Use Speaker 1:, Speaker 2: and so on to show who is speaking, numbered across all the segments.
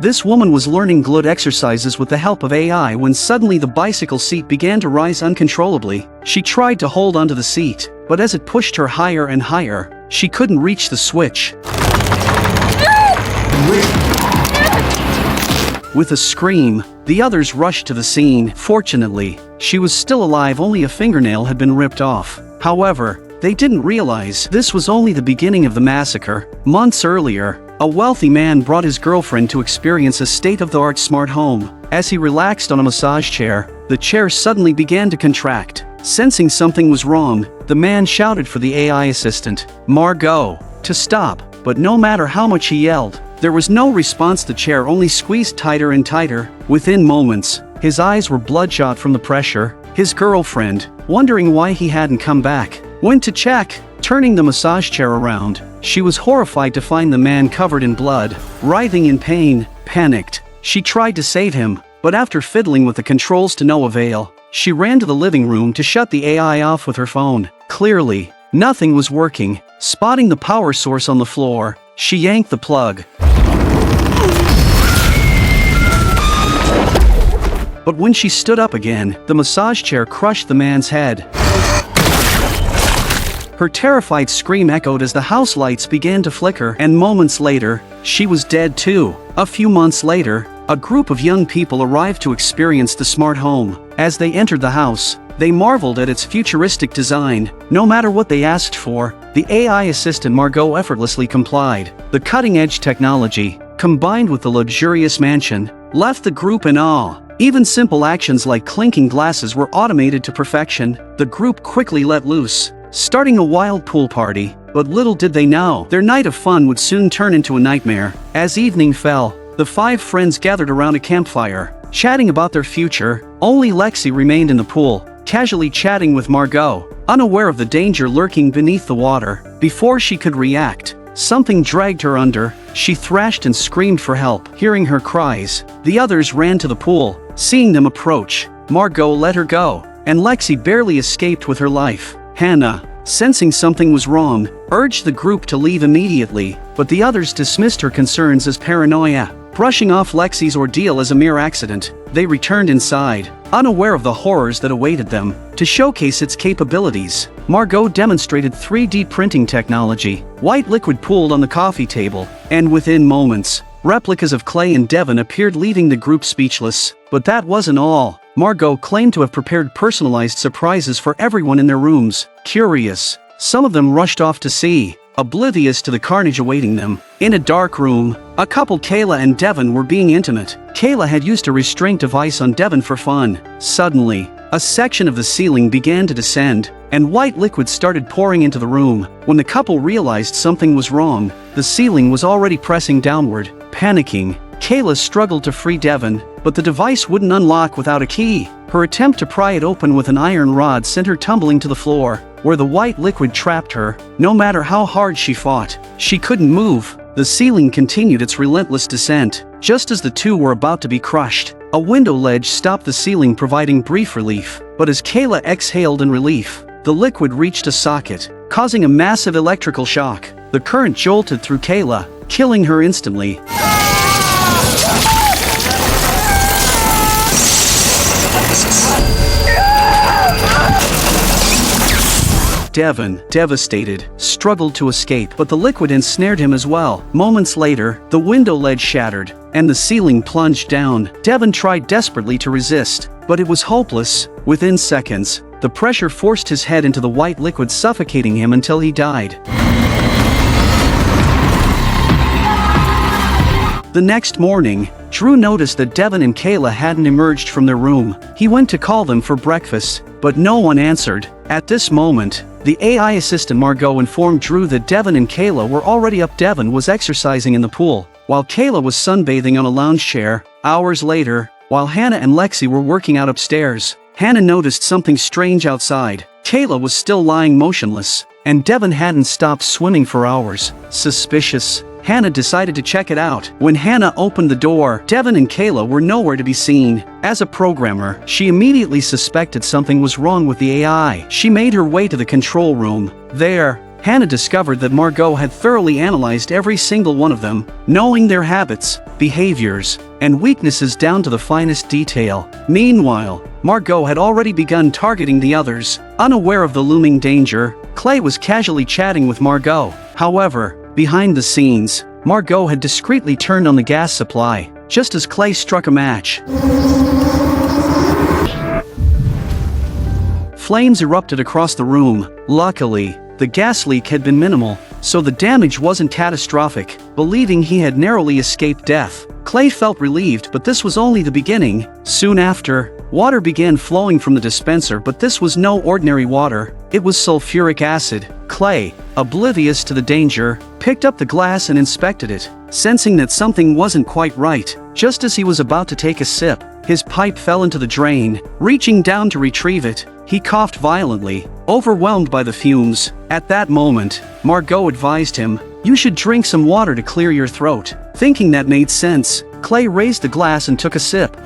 Speaker 1: This woman was learning glute exercises with the help of AI when suddenly the bicycle seat began to rise uncontrollably. She tried to hold onto the seat, but as it pushed her higher and higher, she couldn't reach the switch. With a scream, the others rushed to the scene. Fortunately, she was still alive, only a fingernail had been ripped off. However, they didn't realize this was only the beginning of the massacre. Months earlier, a wealthy man brought his girlfriend to experience a state-of-the-art smart home. As he relaxed on a massage chair, the chair suddenly began to contract. Sensing something was wrong, the man shouted for the AI assistant, Margot, to stop, but no matter how much he yelled, there was no response. The chair only squeezed tighter and tighter. Within moments, his eyes were bloodshot from the pressure. His girlfriend, wondering why he hadn't come back, went to check. Turning the massage chair around, she was horrified to find the man covered in blood, writhing in pain. Panicked, she tried to save him, but after fiddling with the controls to no avail, she ran to the living room to shut the AI off with her phone. Clearly, nothing was working. Spotting the power source on the floor, she yanked the plug. But when she stood up again, the massage chair crushed the man's head. Her terrified scream echoed as the house lights began to flicker, and moments later, she was dead too. A few months later, a group of young people arrived to experience the smart home. As they entered the house, they marveled at its futuristic design. No matter what they asked for, the AI assistant Margot effortlessly complied. The cutting-edge technology, combined with the luxurious mansion, left the group in awe. Even simple actions like clinking glasses were automated to perfection. The group quickly let loose, starting a wild pool party. But little did they know, their night of fun would soon turn into a nightmare. As evening fell, the 5 friends gathered around a campfire, chatting about their future. Only Lexi remained in the pool, casually chatting with Margot, unaware of the danger lurking beneath the water. Before she could react, something dragged her under. She thrashed and screamed for help. Hearing her cries, the others ran to the pool. Seeing them approach, Margot let her go, and Lexi barely escaped with her life. Hannah, sensing something was wrong, urged the group to leave immediately, but the others dismissed her concerns as paranoia. Brushing off Lexi's ordeal as a mere accident, they returned inside, unaware of the horrors that awaited them. To showcase its capabilities, Margot demonstrated 3D printing technology. White liquid pooled on the coffee table, and within moments, replicas of Clay and Devon appeared, leaving the group speechless. But that wasn't all. Margot claimed to have prepared personalized surprises for everyone in their rooms. Curious, some of them rushed off to see, oblivious to the carnage awaiting them. In a dark room, a couple, Kayla and Devon, were being intimate. Kayla had used a restraint device on Devon for fun. Suddenly, a section of the ceiling began to descend, and white liquid started pouring into the room. When the couple realized something was wrong, the ceiling was already pressing downward. Panicking, Kayla struggled to free Devon, but the device wouldn't unlock without a key. Her attempt to pry it open with an iron rod sent her tumbling to the floor, where the white liquid trapped her. No matter how hard she fought, she couldn't move. The ceiling continued its relentless descent. Just as the two were about to be crushed, a window ledge stopped the ceiling, providing brief relief. But as Kayla exhaled in relief, the liquid reached a socket, causing a massive electrical shock. The current jolted through Kayla, killing her instantly. Devon, devastated, struggled to escape, but the liquid ensnared him as well. Moments later, the window ledge shattered, and the ceiling plunged down. Devon tried desperately to resist, but it was hopeless. Within seconds, the pressure forced his head into the white liquid, suffocating him until he died. The next morning, Drew noticed that Devon and Kayla hadn't emerged from their room. He went to call them for breakfast, but no one answered. At this moment, the AI assistant Margot informed Drew that Devon and Kayla were already up. Devon was exercising in the pool, while Kayla was sunbathing on a lounge chair. Hours later, while Hannah and Lexi were working out upstairs, Hannah noticed something strange outside. Kayla was still lying motionless, and Devon hadn't stopped swimming for hours. Suspicious, Hannah decided to check it out. When Hannah opened the door, Devon and Kayla were nowhere to be seen. As a programmer, she immediately suspected something was wrong with the AI. She made her way to the control room. There, Hannah discovered that Margot had thoroughly analyzed every single one of them, knowing their habits, behaviors, and weaknesses down to the finest detail. Meanwhile, Margot had already begun targeting the others. Unaware of the looming danger, Clay was casually chatting with Margot. However, behind the scenes, Margot had discreetly turned on the gas supply, just as Clay struck a match. Flames erupted across the room. Luckily, the gas leak had been minimal, so the damage wasn't catastrophic. Believing he had narrowly escaped death, Clay felt relieved, but this was only the beginning. Soon after, water began flowing from the dispenser, but this was no ordinary water. It was sulfuric acid. Clay, oblivious to the danger, picked up the glass and inspected it, sensing that something wasn't quite right. Just as he was about to take a sip, his pipe fell into the drain. Reaching down to retrieve it, he coughed violently, overwhelmed by the fumes. At that moment, Margot advised him, "You should drink some water to clear your throat." Thinking that made sense, Clay raised the glass and took a sip.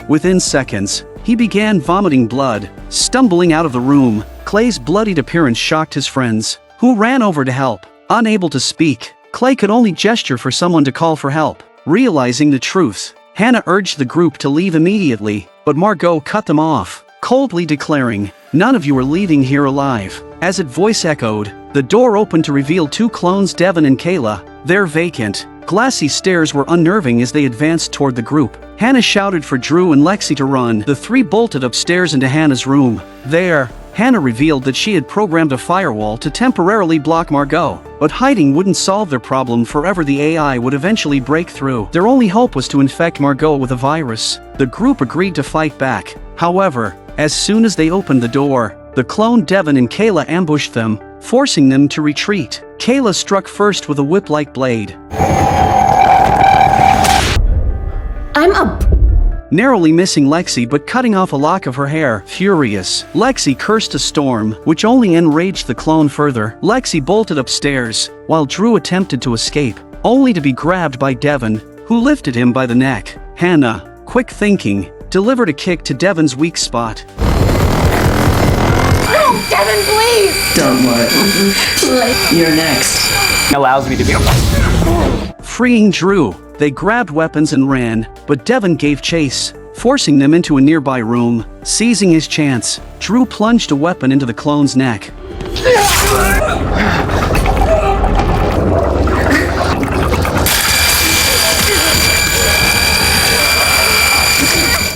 Speaker 1: Within seconds, he began vomiting blood. Stumbling out of the room, Clay's bloodied appearance shocked his friends, who ran over to help. Unable to speak, Clay could only gesture for someone to call for help. Realizing the truth, Hannah urged the group to leave immediately, but Margot cut them off, coldly declaring, "None of you are leaving here alive." As it voice echoed, the door opened to reveal two clones, Devin and Kayla. They're vacant. Glassy stares were unnerving as they advanced toward the group. Hannah shouted for Drew and Lexi to run. The three bolted upstairs into Hannah's room. There, Hannah revealed that she had programmed a firewall to temporarily block Margot. But hiding wouldn't solve their problem forever. The AI would eventually break through. Their only hope was to infect Margot with a virus. The group agreed to fight back. However, as soon as they opened the door, the clone Devin and Kayla ambushed them, forcing them to retreat. Kayla struck first with a whip-like blade, narrowly missing Lexi but cutting off a lock of her hair. Furious, Lexi cursed a storm, which only enraged the clone further. Lexi bolted upstairs, while Drew attempted to escape, only to be grabbed by Devin, who lifted him by the neck. Hannah, quick thinking, delivered a kick to Devin's weak spot.
Speaker 2: No, Devin, please!
Speaker 3: Don't worry. You're next.
Speaker 4: Allows me to be.
Speaker 1: Freeing Drew, they grabbed weapons and ran, but Devin gave chase, forcing them into a nearby room. Seizing his chance, Drew plunged a weapon into the clone's neck,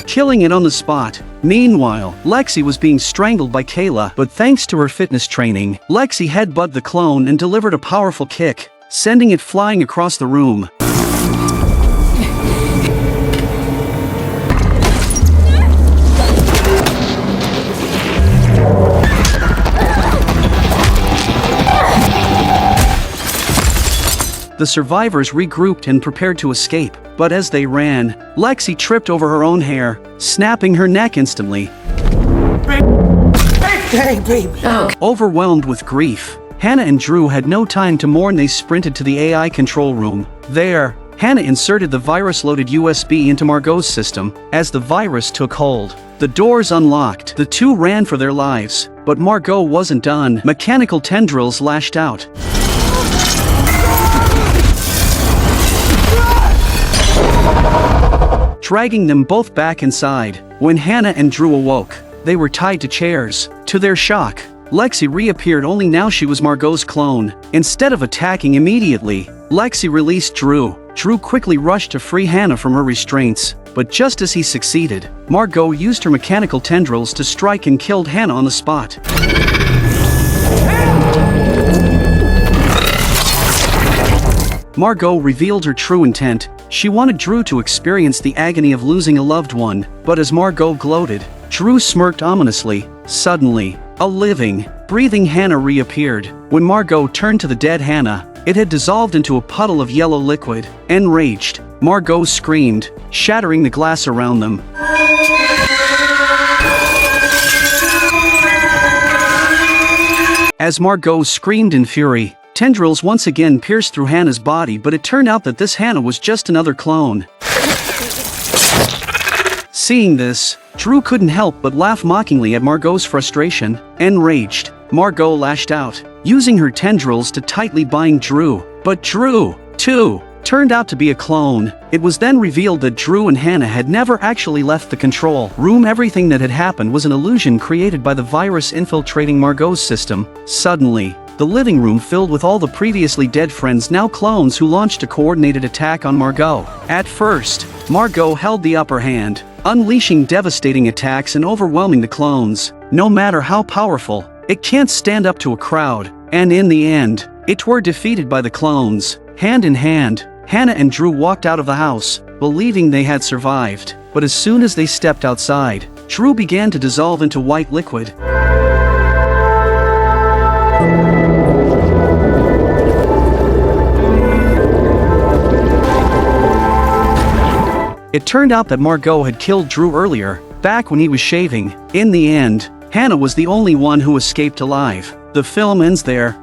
Speaker 1: killing it on the spot. Meanwhile, Lexi was being strangled by Kayla, but thanks to her fitness training, Lexi headbutted the clone and delivered a powerful kick, sending it flying across the room. The survivors regrouped and prepared to escape, but as they ran, Lexi tripped over her own hair, snapping her neck instantly.
Speaker 2: Hey, baby.
Speaker 3: Oh.
Speaker 1: Overwhelmed with grief, Hannah and Drew had no time to mourn. They sprinted to the AI control room. There, Hannah inserted the virus-loaded USB into Margot's system. As the virus took hold, the doors unlocked. The two ran for their lives, but Margot wasn't done. Mechanical tendrils lashed out, dragging them both back inside. When Hannah and Drew awoke, they were tied to chairs. To their shock, Lexi reappeared, only now she was Margot's clone. Instead of attacking immediately, Lexi released Drew. Drew quickly rushed to free Hannah from her restraints, but just as he succeeded, Margot used her mechanical tendrils to strike and killed Hannah on the spot. Margot revealed her true intent. She wanted Drew to experience the agony of losing a loved one, but as Margot gloated, Drew smirked ominously. Suddenly, a living, breathing Hannah reappeared. When Margot turned to the dead Hannah, it had dissolved into a puddle of yellow liquid. Enraged, Margot screamed, shattering the glass around them. As Margot screamed in fury, tendrils once again pierced through Hannah's body, but it turned out that this Hannah was just another clone. Seeing this, Drew couldn't help but laugh mockingly at Margot's frustration. Enraged, Margot lashed out, using her tendrils to tightly bind Drew. But Drew, too, turned out to be a clone. It was then revealed that Drew and Hannah had never actually left the control room. Everything that had happened was an illusion created by the virus infiltrating Margot's system. Suddenly, the living room filled with all the previously dead friends, now clones, who launched a coordinated attack on Margot. At first, Margot held the upper hand, unleashing devastating attacks and overwhelming the clones. No matter how powerful, it can't stand up to a crowd, and in the end, it were defeated by the clones. Hand in hand, Hannah and Drew walked out of the house, believing they had survived. But as soon as they stepped outside, Drew began to dissolve into white liquid. It turned out that Margot had killed Drew earlier, back when he was shaving. In the end, Hannah was the only one who escaped alive. The film ends there.